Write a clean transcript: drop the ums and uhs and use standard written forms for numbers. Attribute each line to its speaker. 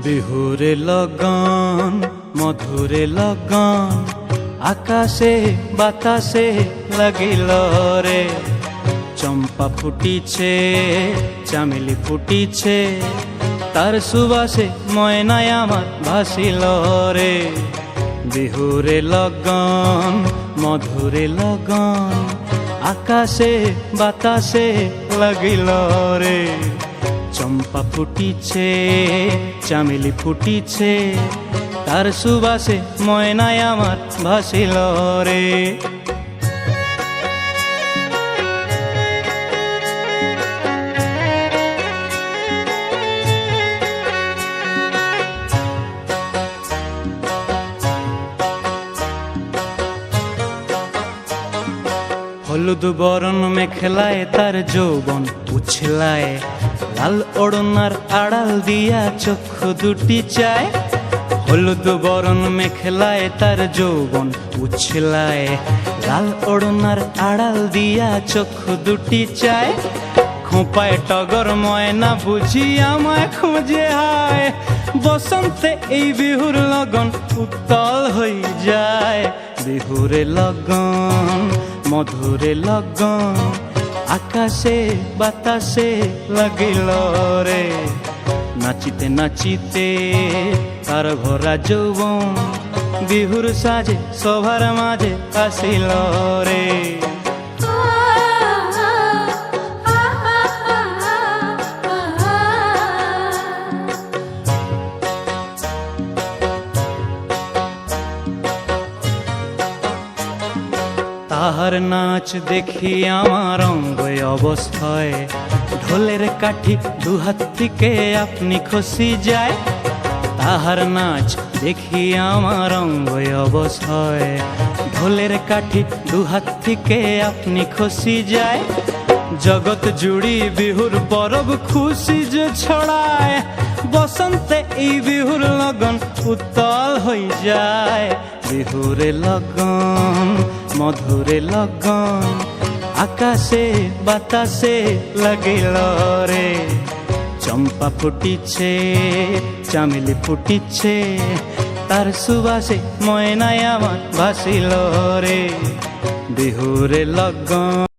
Speaker 1: বিহুরে লগন মধুরে লগন আকাশে বাতাসে লাগিল রে। চম্পা ফুটিছে চামেলি ফুটিছে তার সুবাসে ময়নায় আমার ভাসিল রে। বিহুরে লগন মধুরে লগন আকাশে বাতাসে লাগিল রে। চম্পা ফুটিছে চামেলি ফুটিছে তার সুবাসে ময়নায় আমার ভাসিল রে। হলুদ বরণ মেখলায় তার যৌবন উছলায়, লাল ওড়নার আড়াল দিয়া চক্ষু দুটি চায়। হলুদ বরণ মেখলায় তার যৌবন উছলায়, লাল ওড়নার আড়াল দিয়া চক্ষু দুটি চায়। খোঁপায় টগর ময়না বুঝি আমায় খুঁজে হায়, বসন্তে এই বিহুর লগন উত্তল হয়ে যায়। বিহুরে লগন মধুরে লগন আকাশে বাতাসে লাগিল রে। নাচিতে নাচিতে তার ভরা যৌবন বিহুর সাজে সভার মাঝে আসিল রে। তাহার নাচ দেখি আমার অঙ্গ অবস্থায়, ঢোলের কাঠি দুহাত থেকে আপনি খসি যায়। তাহার নাচ দেখি আমার অঙ্গ অবস্থায়, ঢোলের কাঠি দুহাত থেকে আপনি খসি যায়। জগৎ জুড়ি বিহুর পরব খুশি যে ছড়ায়, বসন্তে এই বিহুর লগন উত্তল হয়ে যায়। বিহুরে লগন মধুরে লগন আকাশে বাতাসে লাগিল রে। চম্পা ফুটিছে চামেলি ফুটিছে তার সুবাসে ময়নায় আমার ভাসিল রে। বিহুরে লগন।